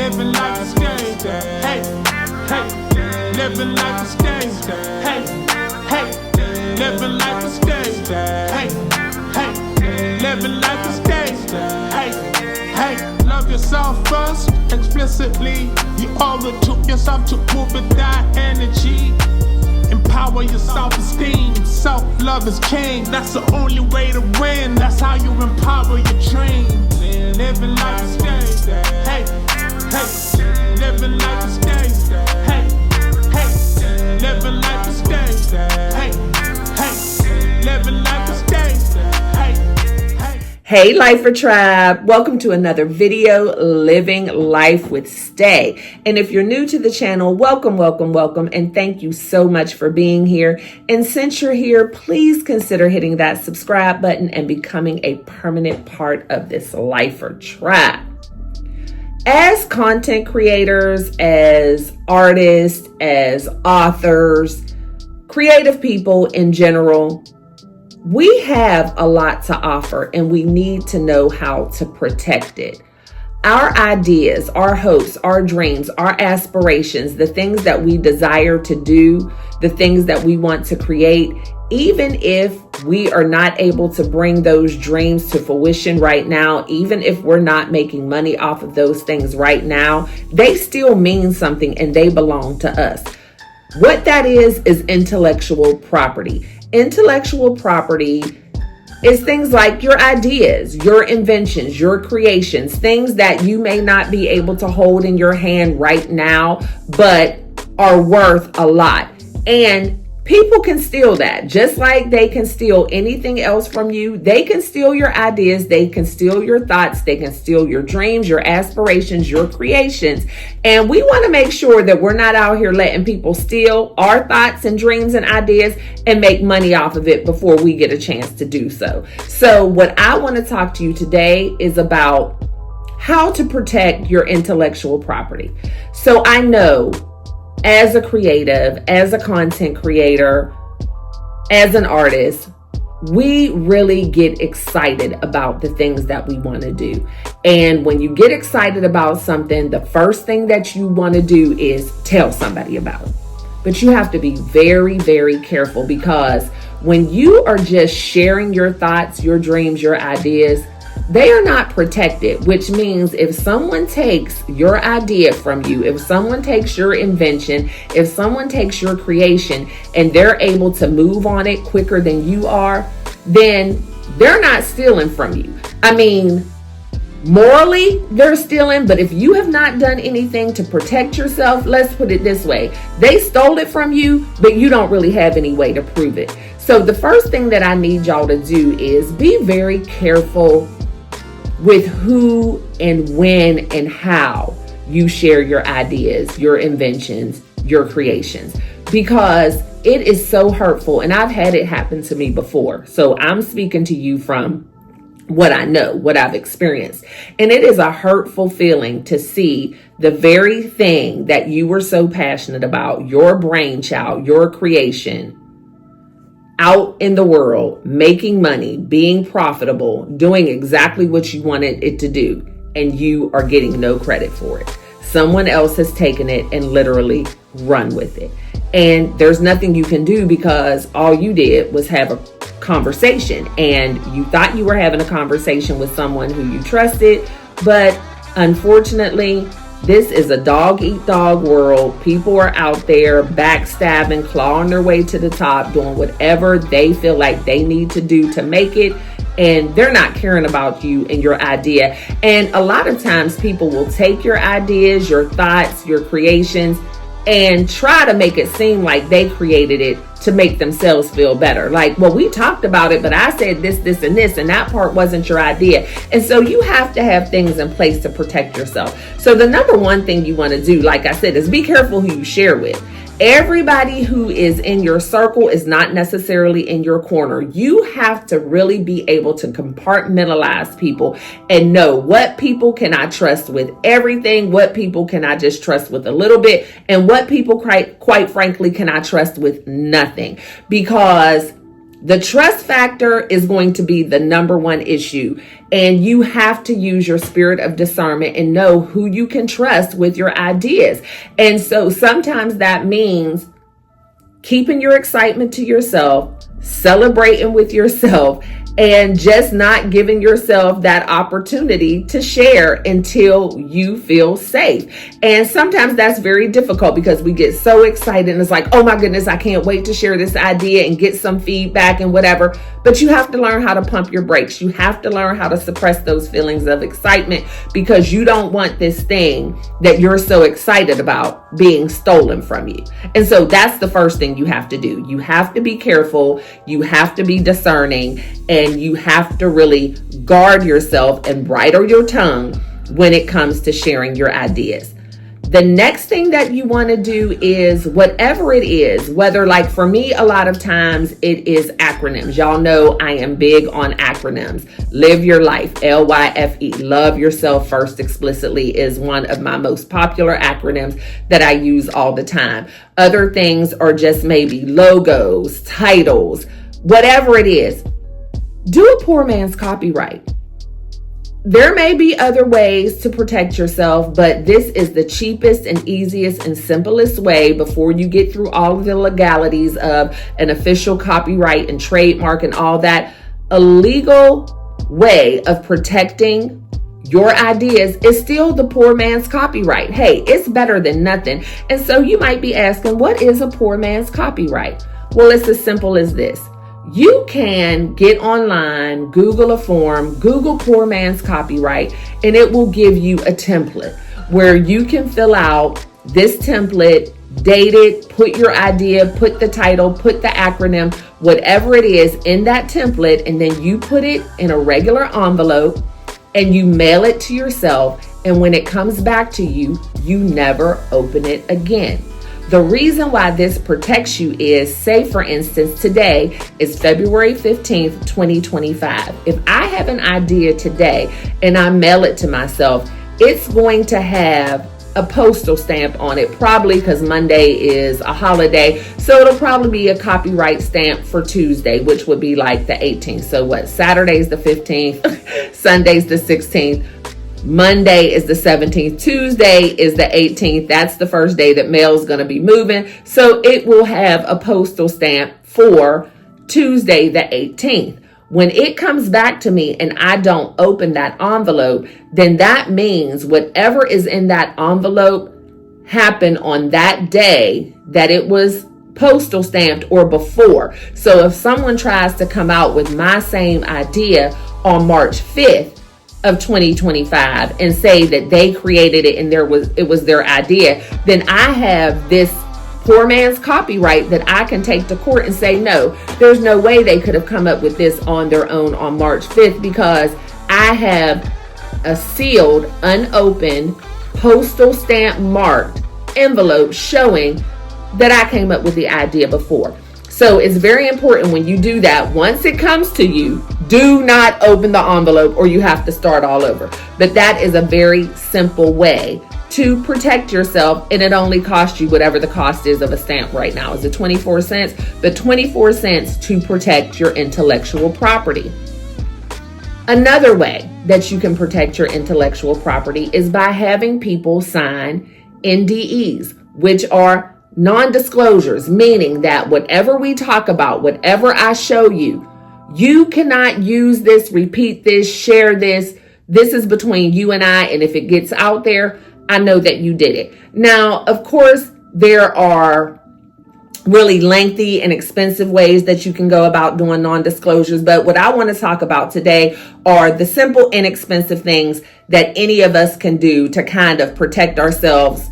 living life is stage. Hey, hey, living life is stage. Hey, hey, living life is stage. Hey, hey, living life is stage. Hey, hey, love yourself first, explicitly. You owe it to yourself to move with that energy. Empower your self-esteem. Self-love is king. That's the only way to win. That's how you empower your dreams. Living life is stage. Hey, hey, living life is stage. Hey, hey, living life is stage. Hey, hey, living life is stage. Hey, hey. Hey Lifer Tribe, welcome to another video, Living Life with Stae. And if you're new to the channel, welcome, and thank you so much for being here. And since you're here, please consider hitting that subscribe button and becoming a permanent part of this Lifer Tribe. As content creators, as artists, as authors, creative people in general, we have a lot to offer and we need to know how to protect it. Our ideas, our hopes, our dreams, our aspirations, the things that we desire to do, the things that we want to create, even if we are not able to bring those dreams to fruition right now, even if we're not making money off of those things right now, they still mean something and they belong to us. What that is intellectual property. Intellectual property is things like your ideas, your inventions, your creations, things that you may not be able to hold in your hand right now, but are worth a lot. And people can steal that, just like they can steal anything else from you. They can steal your ideas, they can steal your thoughts, they can steal your dreams, your aspirations, your creations. And we want to make sure that we're not out here letting people steal our thoughts and dreams and ideas and make money off of it before we get a chance to do so. So what I want to talk to you today is about how to protect your intellectual property. So I know, as a creative, as a content creator, as an artist, we really get excited about the things that we want to do. And when you get excited about something, the first thing that you want to do is tell somebody about it. But you have to be very, very careful, because when you are just sharing your thoughts, your dreams, your ideas, they are not protected, which means if someone takes your idea from you, if someone takes your invention, if someone takes your creation and they're able to move on it quicker than you are, then they're not stealing from you. I mean, morally, they're stealing, but if you have not done anything to protect yourself, let's put it this way, they stole it from you, but you don't really have any way to prove it. So the first thing that I need y'all to do is be very careful with who and when and how you share your ideas, your inventions, your creations, because it is so hurtful. And I've had it happen to me before. So I'm speaking to you from what I know, what I've experienced. And it is a hurtful feeling to see the very thing that you were so passionate about, your brainchild, your creation, out in the world, making money, being profitable, doing exactly what you wanted it to do, and you are getting no credit for it. Someone else has taken it and literally run with it. And there's nothing you can do, because all you did was have a conversation, and you thought you were having a conversation with someone who you trusted, but unfortunately, this is a dog-eat-dog world. People are out there backstabbing, clawing their way to the top, doing whatever they feel like they need to do to make it. And they're not caring about you and your idea. And a lot of times people will take your ideas, your thoughts, your creations, and try to make it seem like they created it to make themselves feel better. Like, well, we talked about it, but I said this, and this, and that part wasn't your idea. And so you have to have things in place to protect yourself. So the number one thing you want to do, like I said, is be careful who you share with. Everybody who is in your circle is not necessarily in your corner. You have to really be able to compartmentalize people and know what people can I trust with everything, what people can I just trust with a little bit, and what people quite frankly can I trust with nothing. Because The trust factor is going to be the number one issue, and you have to use your spirit of discernment and know who you can trust with your ideas. And so sometimes that means keeping your excitement to yourself, celebrating with yourself, and just not giving yourself that opportunity to share until you feel safe. And sometimes that's very difficult because we get so excited and it's like, oh my goodness, I can't wait to share this idea and get some feedback and whatever. But you have to learn how to pump your brakes. You have to learn how to suppress those feelings of excitement, because you don't want this thing that you're so excited about being stolen from you. And so that's the first thing you have to do. You have to be careful. You have to be discerning, and you have to really guard yourself and bridle your tongue when it comes to sharing your ideas. The next thing that you want to do is whatever it is, whether, like for me, a lot of times it is acronyms. Y'all know I am big on acronyms. Live your life, LYFE, love yourself first explicitly, is one of my most popular acronyms that I use all the time. Other things are just maybe logos, titles, whatever it is. Do a poor man's copyright. There may be other ways to protect yourself, but this is the cheapest and easiest and simplest way before you get through all of the legalities of an official copyright and trademark and all that. A legal way of protecting your ideas is still the poor man's copyright. Hey, it's better than nothing. And so you might be asking, what is a poor man's copyright? Well, it's as simple as this. You can get online, Google a form, Google poor man's copyright, and it will give you a template where you can fill out this template, date it, put your idea, put the title, put the acronym, whatever it is in that template, and then you put it in a regular envelope and you mail it to yourself. And when it comes back to you, you never open it again. The reason why this protects you is, say for instance, today is February 15th, 2025. If I have an idea today and I mail it to myself, it's going to have a postal stamp on it, probably because Monday is a holiday. So it'll probably be a copyright stamp for Tuesday, which would be like the 18th. So what? Saturday's the 15th, Sunday's the 16th. Monday is the 17th. Tuesday is the 18th. That's the first day that mail is going to be moving. So it will have a postal stamp for Tuesday, the 18th. When it comes back to me and I don't open that envelope, then that means whatever is in that envelope happened on that day that it was postal stamped or before. So if someone tries to come out with my same idea on March 5th, of 2025 and say that they created it and it was their idea, then I have this poor man's copyright that I can take to court and say, no, there's no way they could have come up with this on their own on March 5th because I have a sealed, unopened, postal stamp marked envelope showing that I came up with the idea before. So it's very important when you do that, once it comes to you, do not open the envelope or you have to start all over. But that is a very simple way to protect yourself, and it only costs you whatever the cost is of a stamp right now. Is it 24 cents? But 24 cents to protect your intellectual property. Another way that you can protect your intellectual property is by having people sign NDEs, which are non-disclosures, meaning that whatever we talk about, whatever I show you, you cannot use this, repeat this, share this. This is between you and I, and if it gets out there, I know that you did it. Now, of course, there are really lengthy and expensive ways that you can go about doing non-disclosures, but what I want to talk about today are the simple, inexpensive things that any of us can do to kind of protect ourselves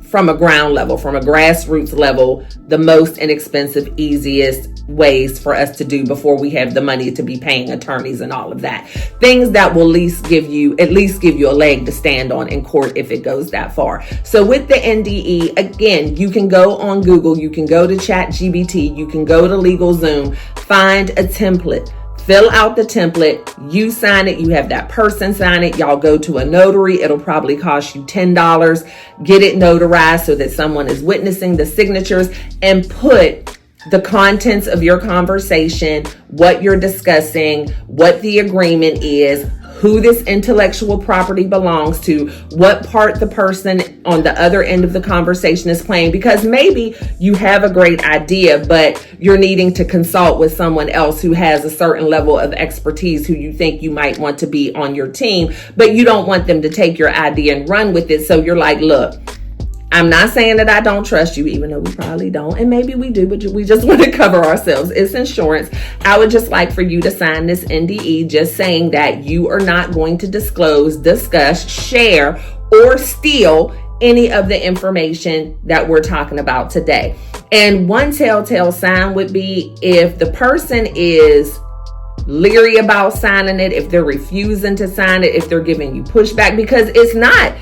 from a ground level, from a grassroots level, the most inexpensive, easiest ways for us to do before we have the money to be paying attorneys and all of that. Things that will at least give you a leg to stand on in court if it goes that far. So with the NDE, again, you can go on Google, you can go to ChatGPT, you can go to LegalZoom, find a template. Fill out the template, you sign it, you have that person sign it, y'all go to a notary, it'll probably cost you $10, get it notarized so that someone is witnessing the signatures, and put the contents of your conversation, what you're discussing, what the agreement is, who this intellectual property belongs to, what part the person on the other end of the conversation is playing, because maybe you have a great idea, but you're needing to consult with someone else who has a certain level of expertise who you think you might want to be on your team, but you don't want them to take your idea and run with it. So you're like, look, I'm not saying that I don't trust you, even though we probably don't, and maybe we do, but we just want to cover ourselves. It's insurance. I would just like for you to sign this NDE, just saying that you are not going to disclose, discuss, share, or steal any of the information that we're talking about today. And one telltale sign would be if the person is leery about signing it, if they're refusing to sign it, if they're giving you pushback, because it's not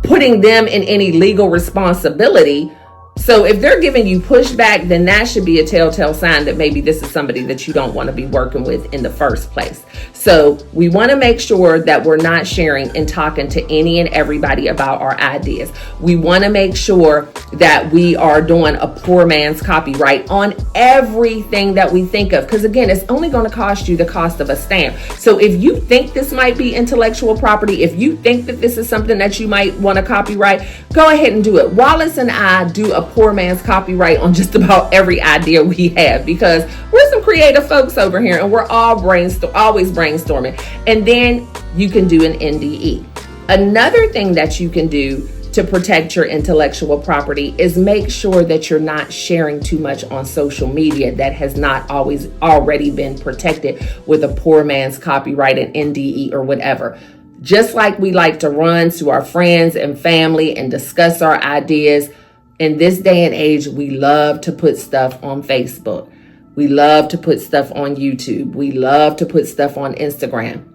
putting them in any legal responsibility. So if they're giving you pushback, then that should be a telltale sign that maybe this is somebody that you don't want to be working with in the first place. So we want to make sure that we're not sharing and talking to any and everybody about our ideas. We want to make sure that we are doing a poor man's copyright on everything that we think of. Because again, it's only going to cost you the cost of a stamp. So if you think this might be intellectual property, if you think that this is something that you might want to copyright, go ahead and do it. Wallace and I do a poor man's copyright on just about every idea we have, because we're some creative folks over here and we're all always brainstorming. And then you can do an NDE. Another thing that you can do to protect your intellectual property is make sure that you're not sharing too much on social media that has not always already been protected with a poor man's copyright, an NDE, or whatever. Just like we like to run to our friends and family and discuss our ideas, in this day and age, we love to put stuff on Facebook. We love to put stuff on YouTube. We love to put stuff on Instagram.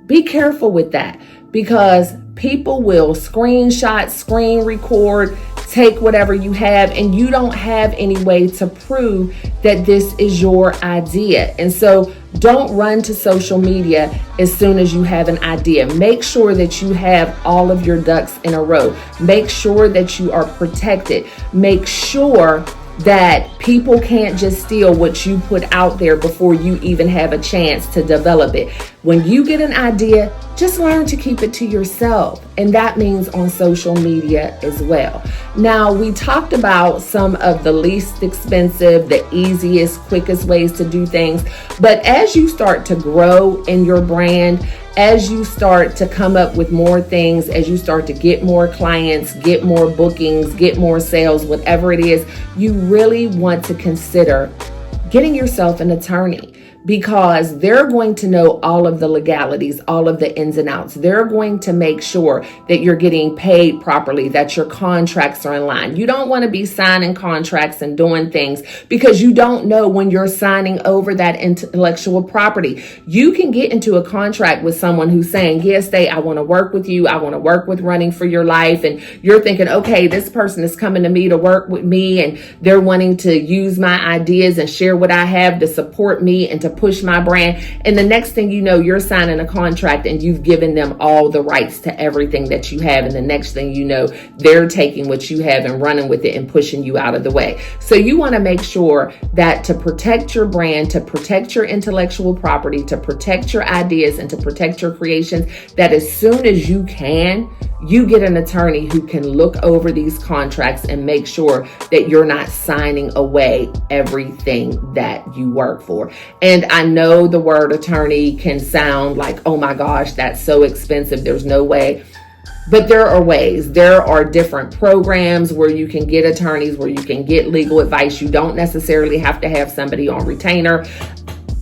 Be careful with that, because people will screenshot, screen record, take whatever you have, and you don't have any way to prove that this is your idea. And so don't run to social media as soon as you have an idea. Make sure that you have all of your ducks in a row. Make sure that you are protected. Make sure that people can't just steal what you put out there before you even have a chance to develop it. When you get an idea, just learn to keep it to yourself. And that means on social media as well. Now, we talked about some of the least expensive, the easiest, quickest ways to do things. But as you start to grow in your brand, as you start to come up with more things, as you start to get more clients, get more bookings, get more sales, whatever it is, you really want to consider getting yourself an attorney, because they're going to know all of the legalities, all of the ins and outs. They're going to make sure that you're getting paid properly, that your contracts are in line. You don't want to be signing contracts and doing things because you don't know when you're signing over that intellectual property. You can get into a contract with someone who's saying, yes, Stae, I want to work with you. I want to work with Running for Your Life. And you're thinking, okay, this person is coming to me to work with me and they're wanting to use my ideas and share what I have to support me and to push my brand. And the next thing you know, you're signing a contract and you've given them all the rights to everything that you have. And the next thing you know, they're taking what you have and running with it and pushing you out of the way. So you want to make sure that to protect your brand, to protect your intellectual property, to protect your ideas, and to protect your creations, that as soon as you can, you get an attorney who can look over these contracts and make sure that you're not signing away everything that you work for. And I know the word attorney can sound like, oh my gosh, that's so expensive. There's no way. But there are ways. There are different programs where you can get attorneys, where you can get legal advice. You don't necessarily have to have somebody on retainer,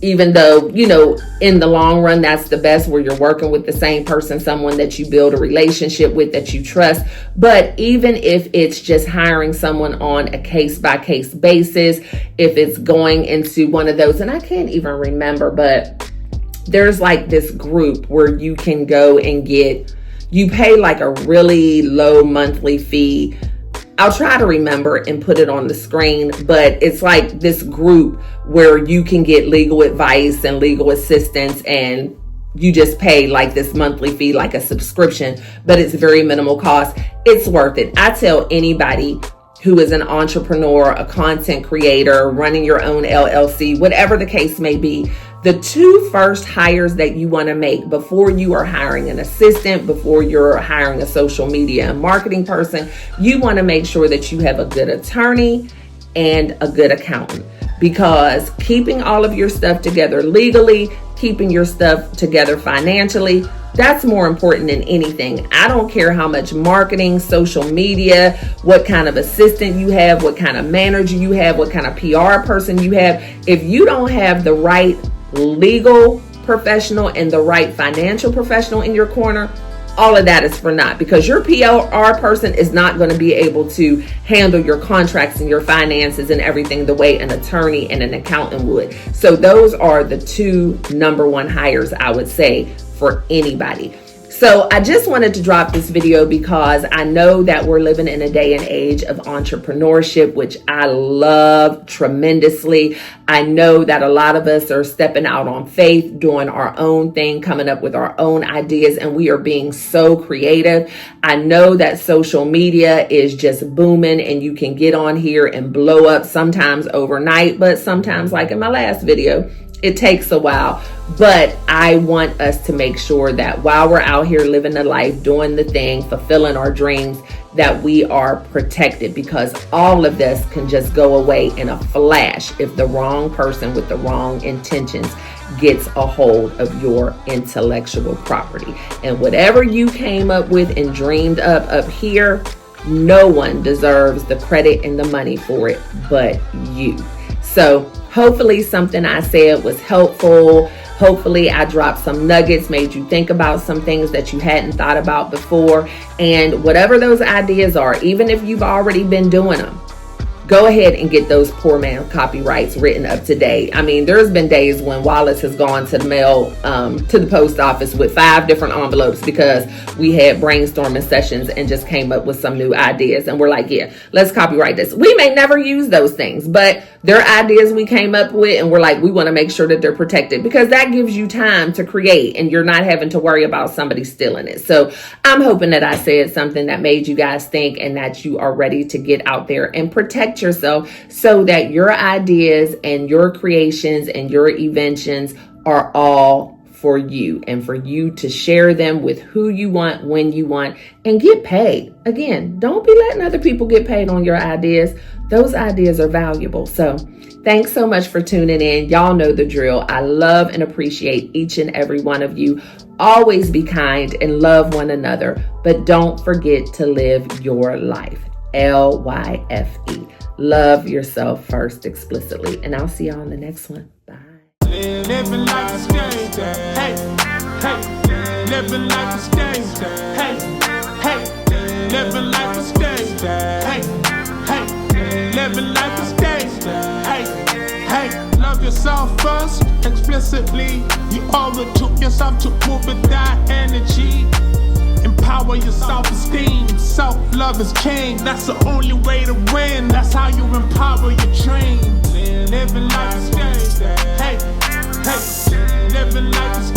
even though, you know, in the long run, that's the best, where you're working with the same person, someone that you build a relationship with, that you trust. But even if it's just hiring someone on a case-by-case basis, if it's going into one of those, and I can't even remember, but there's like this group where you can go and you pay like a really low monthly fee. I'll try to remember and put it on the screen, but it's like this group where you can get legal advice and legal assistance, and you just pay like this monthly fee, like a subscription, but it's very minimal cost. It's worth it. I tell anybody, who is an entrepreneur, a content creator, running your own LLC, whatever the case may be, the two first hires that you want to make before you are hiring an assistant, before you're hiring a social media and marketing person, you want to make sure that you have a good attorney and a good accountant, because keeping all of your stuff together legally, keeping your stuff together financially, that's more important than anything. I don't care how much marketing, social media, what kind of assistant you have, what kind of manager you have, what kind of PR person you have. If you don't have the right legal professional and the right financial professional in your corner, all of that is for naught, because your PR person is not going to be able to handle your contracts and your finances and everything the way an attorney and an accountant would. So those are the two number one hires, I would say, for anybody. So I just wanted to drop this video because I know that we're living in a day and age of entrepreneurship, which I love tremendously. I know that a lot of us are stepping out on faith, doing our own thing, coming up with our own ideas, and we are being so creative. I know that social media is just booming and you can get on here and blow up sometimes overnight, but sometimes, like in my last video, it takes a while. But I want us to make sure that while we're out here living the life, doing the thing, fulfilling our dreams, that we are protected, because all of this can just go away in a flash if the wrong person with the wrong intentions gets a hold of your intellectual property. And whatever you came up with and dreamed up here, no one deserves the credit and the money for it but you. So hopefully something I said was helpful. Hopefully I dropped some nuggets, made you think about some things that you hadn't thought about before. And whatever those ideas are, even if you've already been doing them, go ahead and get those poor man copyrights written up to date. I mean, there's been days when Wallace has gone to the mail, to the post office with 5 different envelopes because we had brainstorming sessions and just came up with some new ideas. And we're like, yeah, let's copyright this. We may never use those things, but they're ideas we came up with, and we're like, we want to make sure that they're protected, because that gives you time to create and you're not having to worry about somebody stealing it. So I'm hoping that I said something that made you guys think and that you are ready to get out there and protect yourself so that your ideas and your creations and your inventions are all for you, and for you to share them with who you want, when you want, and get paid. Again, don't be letting other people get paid on your ideas. Those ideas are valuable. So thanks so much for tuning in. Y'all know the drill. I love and appreciate each and every one of you. Always be kind and love one another, but don't forget to live your life. LYFE. Love yourself first explicitly. And I'll see y'all on the next one. Bye. Living life is gangsta. Hey, hey. Living life is gangsta. Hey, hey. Living life is gangsta. Hey, hey. Living life is gangsta. Hey, hey. Love yourself first explicitly. You owe it to yourself to move with that energy. Empower your self-esteem. Self-love is change. That's the only way to win. That's how you empower your dream. Living life is gangsta. Hey, hey. Living life is